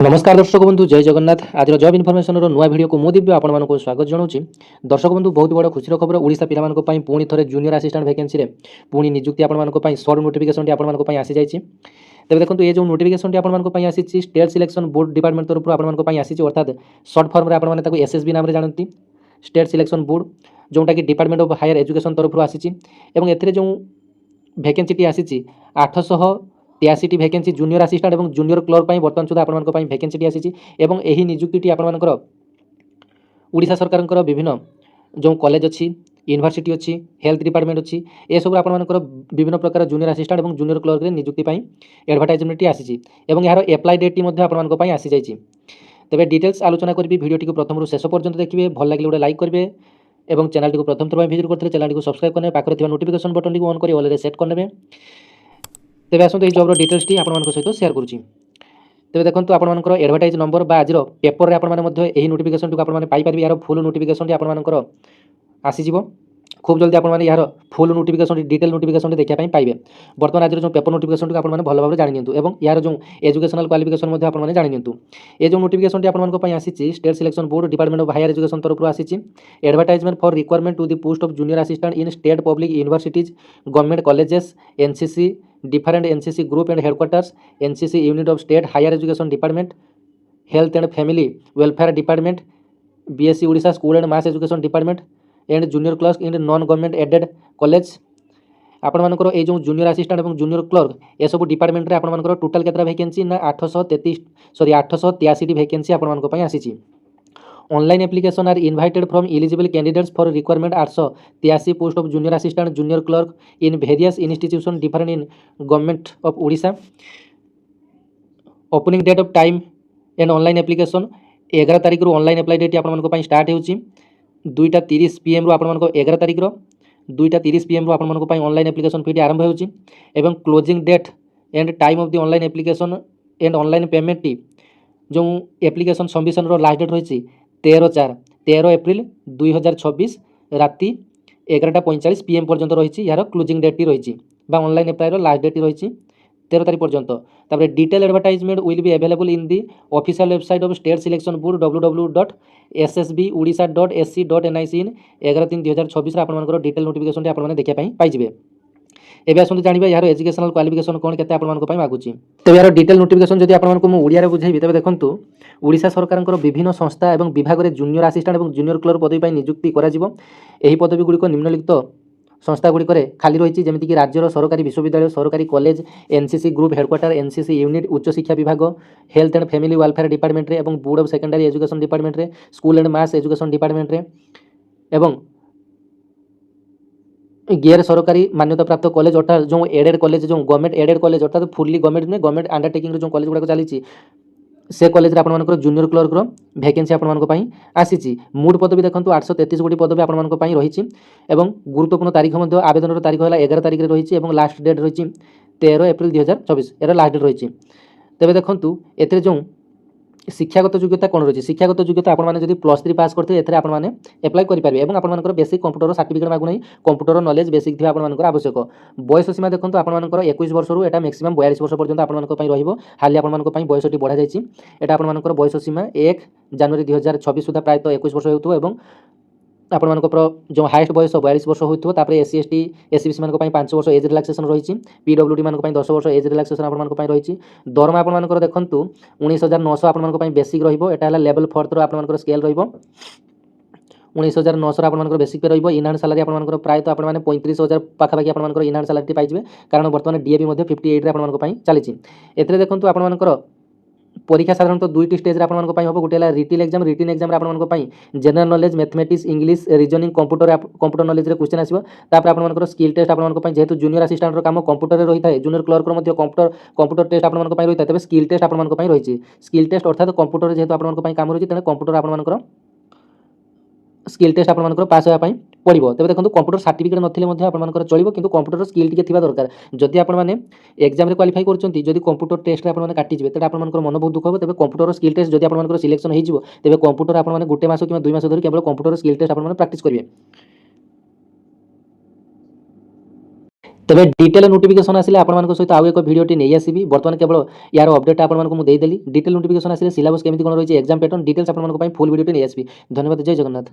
नमस्कार दर्शक बंधु जय जगन्नाथ। आज जॉब इनफॉरमेशन नुआ वीडियो को मु दिव्य आपण मानक स्वागत जनाऊँ। दर्शक बंधु बहुत बड़ खुशी खबर ओडिशा पिला मानक पई पुणी थरे जूनियर असिस्टेंट वैकेंसी रे पुणी नियुक्ति आपण मानक पई शॉर्ट नोटिफिकेशन टी आपण मानक पई आसी जाईछि। तबे देखंतु ये जो नोटिफिकेशन टी आपण मानक पई आसीछि स्टेट सिलेक्शन बोर्ड डिपार्टमेंट तरफ आपण मानक पई आसीछि, अर्थात शॉर्ट फॉर्म रे आपण माने ताको एसएसबी नाम रे जानंती, स्टेट सिलेक्शन बोर्ड जोंटा कि डिपार्टमेंट ऑफ हायर एजुकेशन तरफ आसीछि। एवं एथिरे जो वैकेंसी टी आसीछि 883 वैकेंसी जूनियर असिस्टेंट और जूनियर क्लर्क पर बर्तमान सुधा आपण वैकेंसी टी आसी एवं यही नियुक्ति आपण ओडिशा सरकार विभिन्न जो कॉलेज अच्छी यूनिवर्सिटी अच्छी हेल्थ डिपार्टमेंट अच्छी ए सब आपर विभिन्न प्रकार जूनियर असिस्टेंट और जूनियर क्लर्क नियुक्ति एडवर्टाइजमेंट आसी यार एप्लाई डेट टी आसी जाइए। तेज डिटेल्स आलोचना करी भिडियो प्रथम शेष पर्यंत देखिए। भल लगे गोटे लाइक करेंगे और चैनल को प्रथम थर विजिट करते चैनल को सब्सक्राइब करने पाखे नोटिफिकेशन बटन को ऑन कर ऑल सेट करने। तेज आसतु ये जॉब्र डिटेल्स टी आपण सहित शेयर करुँची। तेज देखो आपर एडवर्टाइज नंबर बा आज पेपर में आपने नोटिफिकेशन को आपने यार फुल नोटिफिकेशन टी आपर आसीज खूब जल्दी आपने यार फुल नोटिफिकेशन डिटेल नोटिफिकेशन देखा पाइबे। बर्तमान आज जो पेपर नोटिफिकेशन को आपने भल भाव जानी और यार जो एजुकेशनल क्वालिफिकेशन आपने जानी। ये जो नोटिफिकेशन आपको आसी state selection board department of higher education तरफ आसी advertisement for requirement to the post of junior assistant in state public universities government colleges NCC different NCC group and headquarters NCC unit of state higher education department health and family welfare department BSC Odisha school and mass education department and junior clerk in non government aided college. आपण मानकर ये जो junior assistant और junior clerk ये सब department रे आपण मानकर टोटल केतरा वैकेंसी ना 883 वैकेंसी आपण मानक पई आसीची। Online application are invited from eligible candidates for requirement 883 post of junior assistant junior clerk in various institution different in government of Odisha. Opening date of time and online application 11 तारिख रु online apply date आपण मानक पई start होउची 2:30 PM रु आपण मानक 11 तारिख रो 2:30 PM रु आपण मानक पई ऑनलाइन एप्लीकेशन फी आरंभ होउची एवं closing date and time of the online application and online payment टी जो एप्लीकेशन सबमिशन रो लास्ट डेट रही 13 एप्रिल 2026 राति 11:45 PM पर्यंत रही यार क्लोजिंग डेट टी रही ऑनलाइन अप्लाई लास्ट डेट रही 13 तारीख पर्यंत। तापर detail advertisement will be available in the official website of state selection board www.ssbodisha.sc.nic इन 11/3/2026 आपन डिटेल नोटिफिकेशन आपने देखा पाइबे। एबे आसतु जानिबा यार एजुकेशनल क्वालिफिकेशन कोन केते आपन मानको पई मागुची। तबे यार डिटेल नोटिफिकेशन जदि आपन मानको मु ओडिया रे बुझाइबि तबे देखंतु ओडिशा सरकारनकर विभिन्न संस्था एवं विभाग रे जूनियर असिस्टेंट एवं जूनियर क्लर्क पदवी पई नियुक्ति करा जिवो। एही पदवी गुडी को निम्नलिखित संस्था गुडी करे खाली रही जमीक कि राज्यर सरकारी विश्वविद्यालय सरकारी college NCC group headquarter NCC unit उच्च शिक्षा विभाग health and family welfare department रे एवं board of secondary education department रे school and mass education department रे एवं गैर सरकारी मान्यता प्राप्त कॉलेज अर्थात जो एडेड कॉलेज जो गवर्नमेंट एडेड कॉलेज अर्थात फुल्ली गवर्नमेंट में गवर्नमेंट अंडरटेकिंग जो कॉलेज गुड़ाक चली से कॉलेज रे आपन जूनियर क्लर्क रो वैकेंसी आपन मानको पई आसीची। मूड पदवी देखंतु 833 गोटी पदवी आपन मानको पई रहिची एवं गुरुत्वपूर्ण तारीख मध्ये आवेदन रो तारीख होला 11 तारीख रे रहिची एवं लास्ट डेट रहिची 13 एप्रिल 2024 एरा लास्ट डेट रहिची। तबे देखंतु एथरे जो शिक्षागत योग्यता कौन रही शिक्षागत योग्यता आपने +3 पास करते एथे आपने एप्लाई करेंगे और आपर बेसिक कंप्यूटर सर्टिफिकेट मागुना कंप्यूटर नॉलेज बेसिक थी आपर आवश्यक। बयस सीमा देखो आपर 21 वर्ष रु एटा मैक्सिमम 42 वर्ष पर्यंत आपर हाली आपर बयस बढ़ा जाए। आपर बयस सीमा 1 जनवरी 2026 सुधा प्रायत 21 वर्ष हो आपण जो हाइस्ट बयस 42 वर्ष होता है। एससी एसटी एससीबीसी मान 5 वर्ष एज रिलैक्सेशन रही पीडब्ल्यूडी मान 10 वर्ष एज रिलैक्सेशन आपण रही। दरमा आपण देखु 19,900 आपण बेसिक रहा लेवल 4 आपण स्केल रही 19,900 आपण बेसिक रही। इनहैंड सैलरी आपण प्रायत आप 35,000 पाखापाखि आप इनहैंड सैलरी पाइबे कारण बर्तमान डीएबी 58 आपण चली। एथे देखो आपर परीक्षा साधारणतः दुईटी स्टेज रे आपण हम गोटे रिटिन एग्जाम आपण general knowledge mathematics English reasoning computer knowledge रे क्वेश्चन आसीबो। तापर आपण स्किल टेस्ट आपण जेहेतु जूनियर असिस्टेंट रो काम कंप्यूटर रे रही थाए जूनियर क्लर्क रो मध्ये कंप्यूटर टेस्ट आपण रही थाए तबे स्किल टेस्ट आपण रही स्किल टेस्ट अर्थात कंप्यूटर जेहेतु आपण काम रही तने कंप्यूटर आपण स्किल टेस्ट आप पास होगा पड़ो। तेज देखो कंप्यूटर सर्टिफिकेट नथिले आप चलो कि कंप्यूटर स्किल टी दरकार जदि आपने एग्जाम क्वालिफाई कर कंप्यूटर टेस्ट आपने काटिजे तेज आप मन बहुत दुख हो। तेज कंप्यूटर स्किल टेस्ट जब आप सिलेक्शन हो तेज कंप्यूटर आपने गोटे मास कि 2 मास धरी केवल कंप्यूटर स्किल टेस्ट आप प्रैक्टिस करेंगे। ତେବେ ଡିଟେଲ୍ ନୋଟିଫିକେସନ୍ ଆସିଲେ ଆପଣମାନଙ୍କ ସହିତ ଆଉ ଏକ ଭିଡ଼ିଓଟି ନେଇ ଆସିବି। ବର୍ତ୍ତମାନ କେବଳ ୟାର ଅପଡେଟ୍‌ଟା ଆପଣମାନଙ୍କୁ ମୁଁ ଦେଇଦେଲି। ଡିଟେଲ୍ ନୋଟିଫିକେସନ୍ ଆସିଲେ ସିଲାବସ୍ କେମିତି କ'ଣ ରହିଛି, ଏକ୍ସାମ୍ ପ୍ୟାଟର୍ନ ଡିଟେଲ୍ସ ଆପଣମାନଙ୍କ ପାଇଁ ଫୁଲ୍ ଭିଡ଼ିଓଟି ନେଇ ଆସିବି। ଧନ୍ୟବାଦ। ଜୟ ଜଗନ୍ନାଥ।